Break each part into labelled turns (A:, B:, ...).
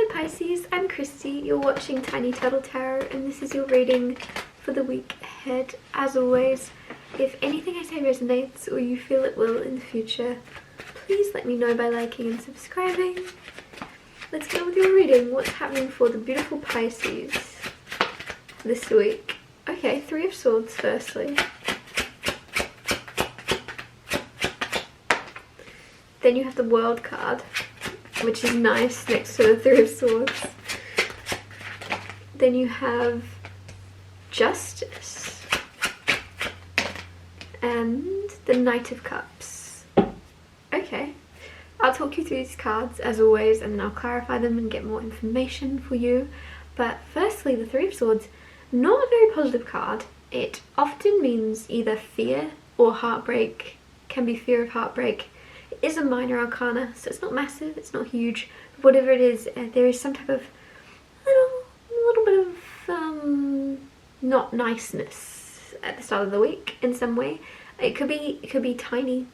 A: Hello Pisces, I'm Christy, you're watching Tiny Turtle Tarot and this is your reading for the week ahead. As always, if anything I say resonates or you feel it will in the future, please let me know by liking and subscribing. Let's get on with your reading. What's happening for the beautiful Pisces this week? Okay, Three of Swords firstly. Then you have the World card, which is nice next to the Three of Swords. Then you have Justice and the Knight of Cups. Okay, I'll talk you through these cards as always and then I'll clarify them and get more information for you. But firstly, the Three of Swords, not a very positive card. It often means either fear or heartbreak. Can be fear of heartbreak. It is a minor arcana, so it's not massive, it's not huge. But whatever it is, there is some type of little bit of not niceness at the start of the week in some way. It could be tiny.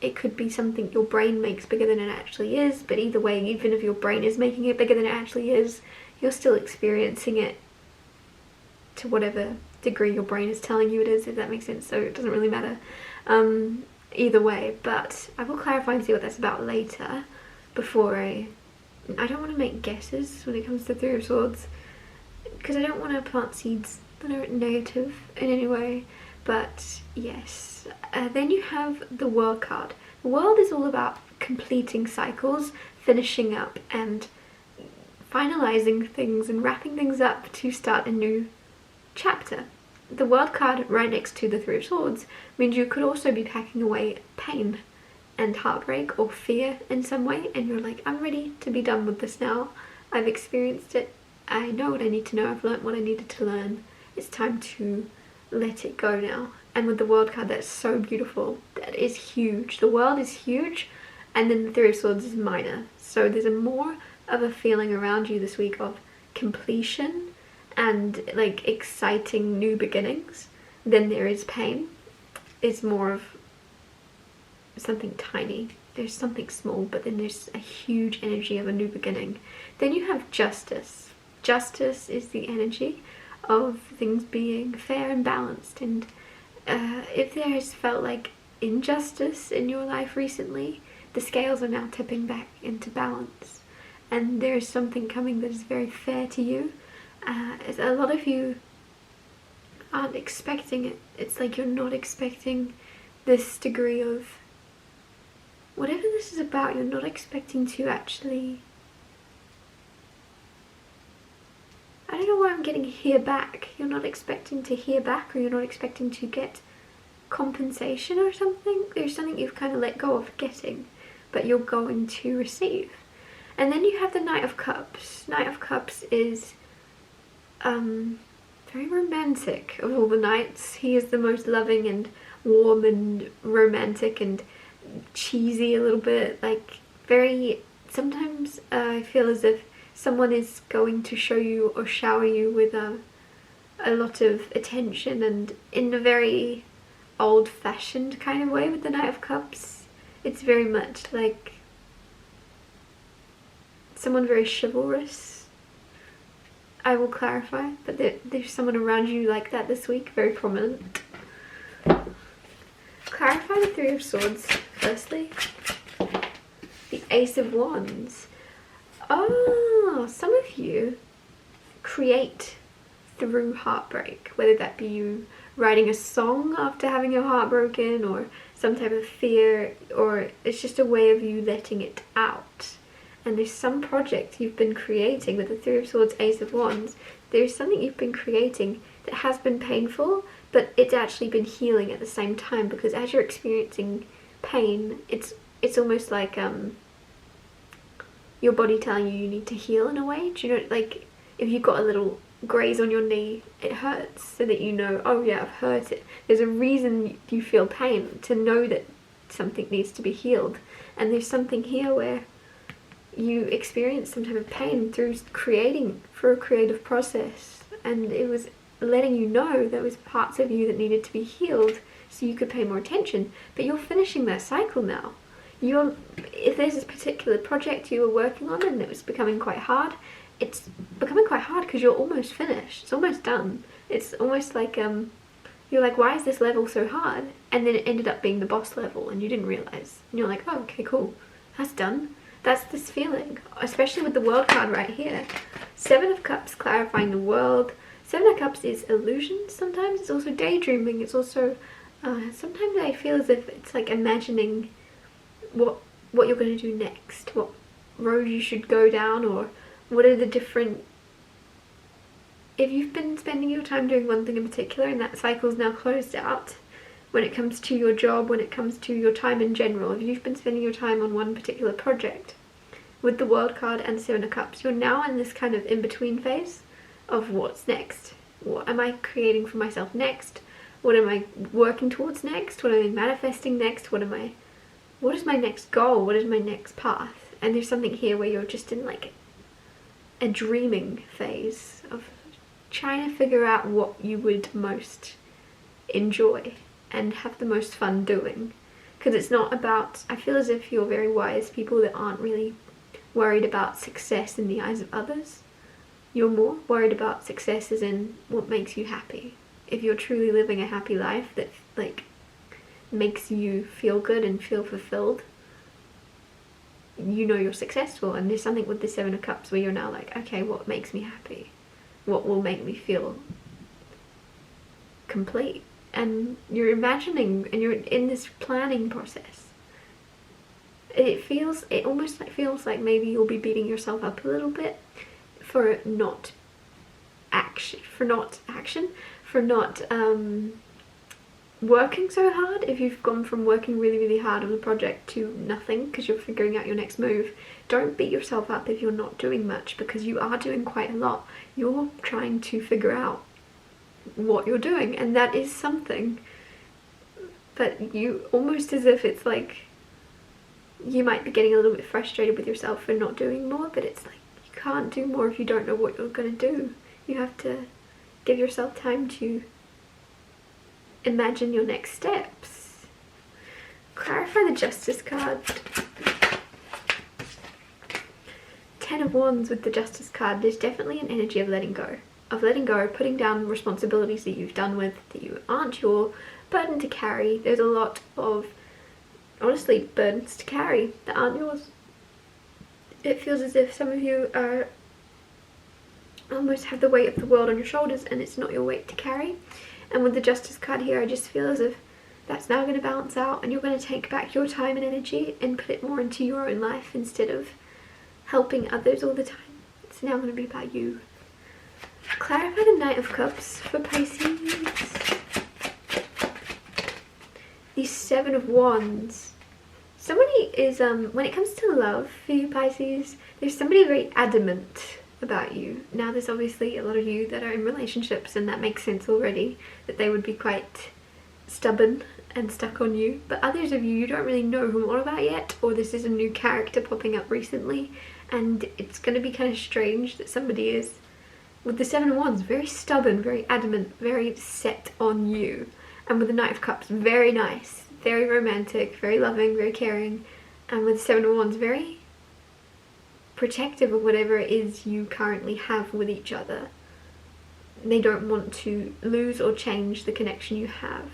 A: It could be something your brain makes bigger than it actually is. But either way, even if your brain is making it bigger than it actually is, you're still experiencing it to whatever degree your brain is telling you it is, if that makes sense. So it doesn't really matter. Either way, but I will clarify and see what that's about later. Before I don't want to make guesses when it comes to Three of Swords because I don't want to plant seeds that are negative in any way. But yes, then you have the World card. The World is all about completing cycles, finishing up and finalizing things and wrapping things up to start a new chapter. The World card right next to the Three of Swords means you could also be packing away pain and heartbreak or fear in some way, and you're like, I'm ready to be done with this now. I've experienced it. I know what I need to know. I've learnt what I needed to learn. It's time to let it go now. And with the World card, that's so beautiful. That is huge. The World is huge, and then the Three of Swords is minor. So there's a more of a feeling around you this week of completion and like exciting new beginnings than there is pain. It's more of something tiny. There's something small, but then there's a huge energy of a new beginning. Then you have Justice. Justice is the energy of things being fair and balanced, and if there has felt like injustice in your life recently, the scales are now tipping back into balance and there is something coming that is very fair to you. A lot of you aren't expecting it. It's like you're not expecting this degree of whatever this is about. You're not expecting to actually, I don't know why I'm getting hear back. You're not expecting to hear back, or you're not expecting to get compensation or something. There's something you've kind of let go of getting, but you're going to receive. And then you have the Knight of Cups. Knight of Cups is very romantic of all the knights. He is the most loving and warm and romantic and cheesy a little bit, like very, sometimes I feel as if someone is going to show you or shower you with a lot of attention, and in a very old-fashioned kind of way with the Knight of Cups. It's very much like someone very chivalrous. I will clarify, but there's someone around you like that this week, very prominent. Clarify the Three of Swords firstly. The Ace of Wands. Oh, some of you create through heartbreak, whether that be you writing a song after having your heart broken, or some type of fear, or it's just a way of you letting it out. And there's some project you've been creating with the Three of Swords, Ace of Wands. There's something you've been creating that has been painful, but it's actually been healing at the same time, because as you're experiencing pain, it's almost like your body telling you need to heal in a way. Do you know, like if you've got a little graze on your knee, it hurts, so that you know, oh yeah, I've hurt it. There's a reason you feel pain, to know that something needs to be healed. And there's something here where you experience some type of pain through creating, for a creative process, and it was letting you know there was parts of you that needed to be healed so you could pay more attention. But you're finishing that cycle now. if there's this particular project you were working on and it was becoming quite hard, it's becoming quite hard because you're almost finished. It's almost done. It's almost like you're like, why is this level so hard? And then it ended up being the boss level and you didn't realize. And you're like, oh, okay, cool. That's done. That's this feeling, especially with the World card right here. 7 of Cups, clarifying the world. 7 of Cups is illusion sometimes. It's also daydreaming. It's also, sometimes I feel as if it's like imagining what you're going to do next. What road you should go down, or what are the different... If you've been spending your time doing one thing in particular and that cycle's now closed out, when it comes to your job, when it comes to your time in general, if you've been spending your time on one particular project, with the World card and 7 of Cups, you're now in this kind of in-between phase of what's next. What am I creating for myself next? What am I working towards next? What am I manifesting next? What is my next goal? What is my next path? And there's something here where you're just in like a dreaming phase of trying to figure out what you would most enjoy and have the most fun doing. Because it's not about, I feel as if you're very wise people that aren't really worried about success in the eyes of others. You're more worried about success as in what makes you happy. If you're truly living a happy life that like makes you feel good and feel fulfilled, you know you're successful. And there's something with the 7 of Cups where you're now like, okay, what makes me happy? What will make me feel complete? And you're imagining and you're in this planning process. It almost feels like maybe you'll be beating yourself up a little bit for not working so hard. If you've gone from working really hard on a project to nothing because you're figuring out your next move, don't beat yourself up if you're not doing much, because you are doing quite a lot. You're trying to figure out what you're doing, and that is something. But you almost as if it's like you might be getting a little bit frustrated with yourself for not doing more, but it's like you can't do more if you don't know what you're going to do. You have to give yourself time to imagine your next steps. Clarify the Justice card. 10 of Wands with the Justice card. There's definitely an energy of letting go. Of letting go, putting down responsibilities that you've done with, that you aren't your burden to carry. There's a lot of, honestly, burdens to carry that aren't yours. It feels as if some of you are almost have the weight of the world on your shoulders and it's not your weight to carry. And with the Justice card here, I just feel as if that's now going to balance out and you're going to take back your time and energy and put it more into your own life instead of helping others all the time. It's now going to be about you. Clarify the Knight of Cups for Pisces. The 7 of Wands. Somebody is, when it comes to love for you Pisces, there's somebody very adamant about you. Now there's obviously a lot of you that are in relationships and that makes sense already, that they would be quite stubborn and stuck on you. But others of you don't really know who I'm on about yet, or this is a new character popping up recently, and it's going to be kind of strange that somebody is, with the 7 of Wands, very stubborn, very adamant, very set on you. And with the Knight of Cups, very nice, very romantic, very loving, very caring. And with the 7 of Wands, very protective of whatever it is you currently have with each other. They don't want to lose or change the connection you have.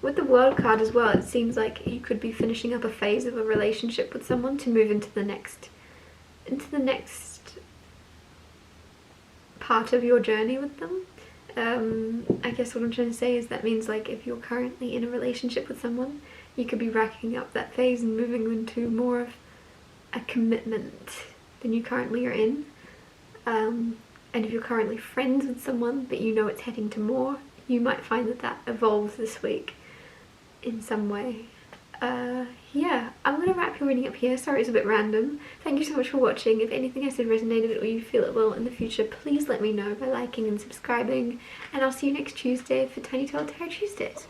A: With the World card as well, it seems like you could be finishing up a phase of a relationship with someone to move into the next part of your journey with them. I guess what I'm trying to say is that means like if you're currently in a relationship with someone, you could be racking up that phase and moving into more of a commitment than you currently are in. And if you're currently friends with someone but you know it's heading to more, you might find that that evolves this week in some way. Yeah, I'm going to wrap your reading up here. Sorry it's a bit random. Thank you so much for watching. If anything I said resonated or you feel it will in the future, please let me know by liking and subscribing, and I'll see you next Tuesday for Tiny Tall Tarot Tuesdays.